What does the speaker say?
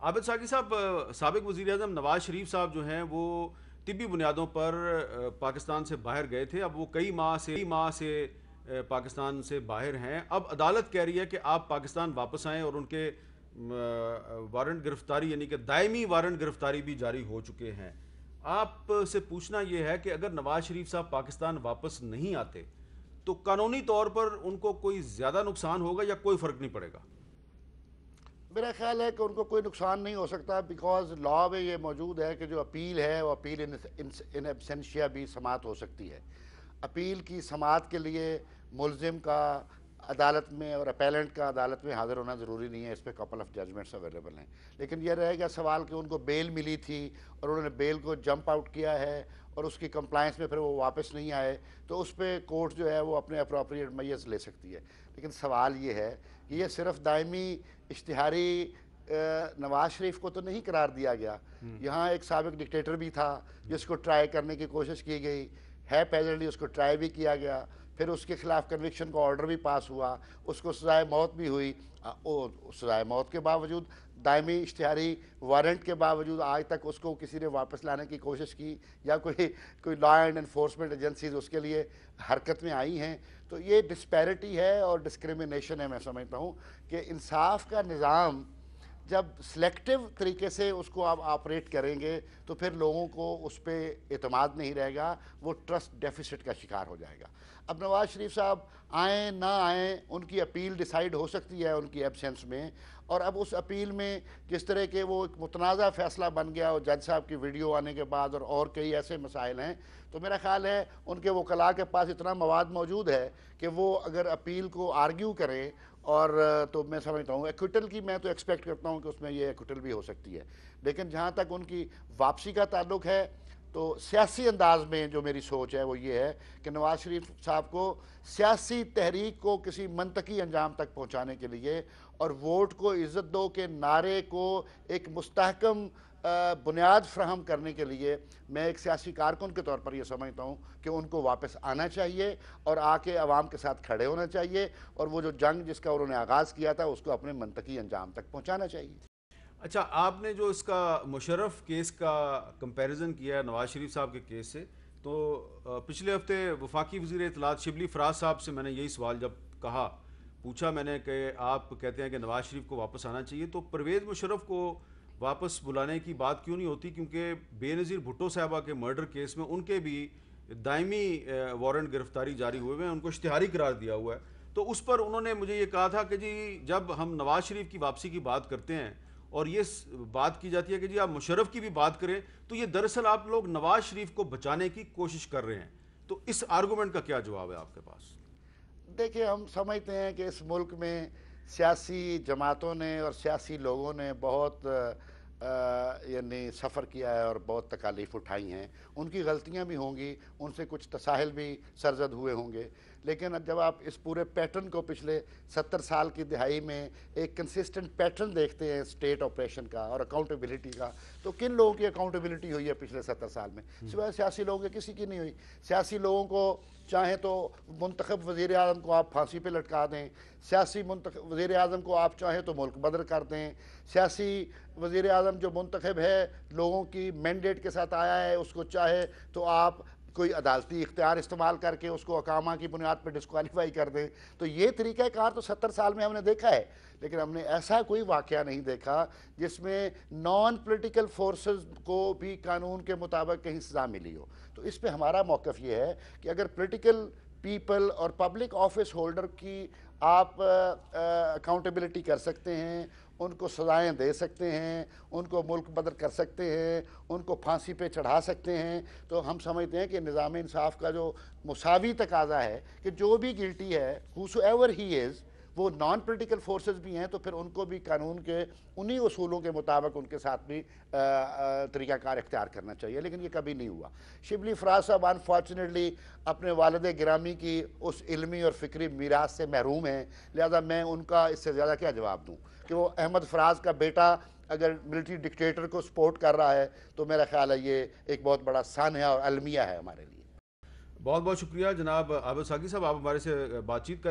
आबिद साकी साहब, साबिक वज़ीर आज़म नवाज शरीफ साहब जो हैं वो तिब्बी बुनियादों पर पाकिस्तान से बाहर गए थे। अब वो कई माह से पाकिस्तान से बाहर हैं। अब अदालत कह रही है कि आप पाकिस्तान वापस आएँ और उनके वारंट गिरफ्तारी यानी कि दायमी वारंट गिरफ्तारी भी जारी हो चुके हैं। आपसे पूछना ये है कि अगर नवाज शरीफ साहब पाकिस्तान वापस नहीं आते तो कानूनी तौर पर उनको कोई ज़्यादा नुकसान होगा या कोई फ़र्क नहीं पड़ेगा? मेरा ख्याल है कि उनको कोई नुकसान नहीं हो सकता, बिकॉज लॉ में ये मौजूद है कि जो अपील है वो अपील इन एब्सेंशिया भी समात हो सकती है। अपील की समात के लिए मुलजिम का अदालत में और अपेलेंट का अदालत में हाज़िर होना ज़रूरी नहीं है। इस पर कपल ऑफ जजमेंट्स अवेलेबल हैं। लेकिन यह रहेगा सवाल कि उनको बेल मिली थी और उन्होंने बेल को जंप आउट किया है और उसकी कंप्लायंस में फिर वो वापस नहीं आए, तो उस पर कोर्ट जो है वो अपने अप्रोप्रिएट मैयर्स ले सकती है। लेकिन सवाल ये है कि ये सिर्फ दायमी इश्तिहारी नवाज शरीफ को तो नहीं करार दिया गया। यहाँ एक साबिक डिक्टेटर भी था जिसको ट्राई करने की कोशिश की गई है, पैरेंटली उसको ट्राई भी किया गया, फिर उसके खिलाफ कन्विक्शन का ऑर्डर भी पास हुआ, उसको सजाए मौत भी हुई। सजाए मौत के बावजूद, दायमी इश्तिहारी वारंट के बावजूद आज तक उसको किसी ने वापस लाने की कोशिश की या कोई लॉ एंड एनफोर्समेंट एजेंसीज उसके लिए हरकत में आई हैं। तो ये डिस्पैरिटी है और डिस्क्रिमिनेशन है। मैं समझता हूँ कि इंसाफ का निज़ाम जब सिलेक्टिव तरीके से उसको आप ऑपरेट करेंगे तो फिर लोगों को उस पर एतमाद नहीं रहेगा, वो ट्रस्ट डेफिसिट का शिकार हो जाएगा। अब नवाज शरीफ साहब आएँ ना आएँ, उनकी अपील डिसाइड हो सकती है उनकी एब्सेंस में। और अब उस अपील में जिस तरह के वो एक मुतनाज़ा फ़ैसला बन गया और जज साहब की वीडियो आने के बाद और कई ऐसे मसाइल हैं, तो मेरा ख्याल है उनके वकला के पास इतना मवाद मौजूद है कि वो अगर अपील को आर्ग्यू करें और तो मैं समझता हूँ एक्विटल की, मैं तो एक्सपेक्ट करता हूँ कि उसमें ये एक्विटल भी हो सकती है। लेकिन जहाँ तक उनकी वापसी का ताल्लुक है तो सियासी अंदाज में जो मेरी सोच है वो ये है कि नवाज शरीफ साहब को सियासी तहरीक को किसी मंतकी अंजाम तक पहुँचाने के लिए और वोट को इज़्ज़त दो के नारे को एक मुस्तहकम बुनियाद फ्राहम करने के लिए मैं एक सियासी कारकुन के तौर पर यह समझता हूँ कि उनको वापस आना चाहिए और आके अवाम के साथ खड़े होना चाहिए और वो जो जंग जिसका उन्होंने आगाज़ किया था उसको अपने मंतकी अंजाम तक पहुँचाना चाहिए। अच्छा, आपने जो इसका मुशर्रफ केस का कंपैरिजन किया है नवाज शरीफ साहब के केस से, तो पिछले हफ्ते वफाकी वज़ीर इत्तलात शिबली फराज साहब से मैंने यही सवाल जब पूछा मैंने कि आप कहते हैं कि नवाज शरीफ को वापस आना चाहिए, तो परवेज़ मुशर्रफ को वापस बुलाने की बात क्यों नहीं होती? क्योंकि बेनज़ीर भुट्टो साहबा के मर्डर केस में उनके भी दायमी वारंट गिरफ्तारी जारी हुए हैं, उनको इश्तिहारी करार दिया हुआ है। तो उस पर उन्होंने मुझे ये कहा था कि जी जब हम नवाज शरीफ की वापसी की बात करते हैं और ये बात की जाती है कि जी आप मुशर्रफ की भी बात करें, तो ये दरअसल आप लोग नवाज शरीफ को बचाने की कोशिश कर रहे हैं। तो इस आर्गूमेंट का क्या जवाब है आपके पास? देखिए, हम समझते हैं कि इस मुल्क में सियासी जमातों ने और सियासी लोगों ने बहुत यानी सफ़र किया है और बहुत तकालीफ उठाई हैं। उनकी गलतियां भी होंगी, उनसे कुछ तसाहिल भी सरजद हुए होंगे। लेकिन जब आप इस पूरे पैटर्न को पिछले 70 साल की दिहाई में एक कंसिस्टेंट पैटर्न देखते हैं स्टेट ऑपरेशन का और अकाउंटेबिलिटी का, तो किन लोगों की अकाउंटेबिलिटी हुई है पिछले 70 साल में? सिवाय सियासी लोगों के किसी की नहीं हुई। सियासी लोगों को चाहे तो मुंतखब वज़ीर आज़म को आप फांसी पे लटका दें, सियासी वज़ीर आज़म को आप चाहें तो मुल्क बदर कर दें, सियासी वज़ीर आज़म जो मुंतखब है लोगों की मैंडेट के साथ आया है उसको चाहे तो आप कोई अदालती इख्तियार इस्तेमाल करके उसको अकामा की बुनियाद पर डिस्क्वालीफाई कर दें। तो ये तरीक़ाकार तो 70 साल में हमने देखा है, लेकिन हमने ऐसा कोई वाक़या नहीं देखा जिसमें नॉन पॉलिटिकल फोर्सेस को भी कानून के मुताबिक कहीं सज़ा मिली हो। तो इस पर हमारा मौक़िफ़ ये है कि अगर पॉलिटिकल पीपल और पब्लिक ऑफिस होल्डर की आप अकाउंटेबिलिटी कर सकते हैं, उनको सज़ाएँ दे सकते हैं, उनको मुल्क बदर कर सकते हैं, उनको फांसी पे चढ़ा सकते हैं, तो हम समझते हैं कि निज़ाम इंसाफ का जो मुसावी तकाज़ा है कि जो भी गिल्टी है हुसोएवर ही इज़, वो नॉन पॉलिटिकल फोर्सेस भी हैं, तो फिर उनको भी कानून के उन्हीं उसूलों के मुताबिक उनके साथ भी तरीक़ाकार इख्तियार करना चाहिए। लेकिन ये कभी नहीं हुआ। शिबली फराज साहब अनफॉर्चुनेटली अपने वालिद गिरामी की उस इल्मी और फ़िक्री मीरास से महरूम हैं, लिहाजा मैं उनका इससे ज़्यादा क्या जवाब दूँ कि वो अहमद फराज का बेटा अगर मिलिट्री डिक्टेटर को सपोर्ट कर रहा है तो मेरा ख्याल है ये एक बहुत बड़ा सान्या और अलमिया है हमारे लिए। बहुत बहुत शुक्रिया जनाब आबिद साकी साहब, आप हमारे से बातचीत करें।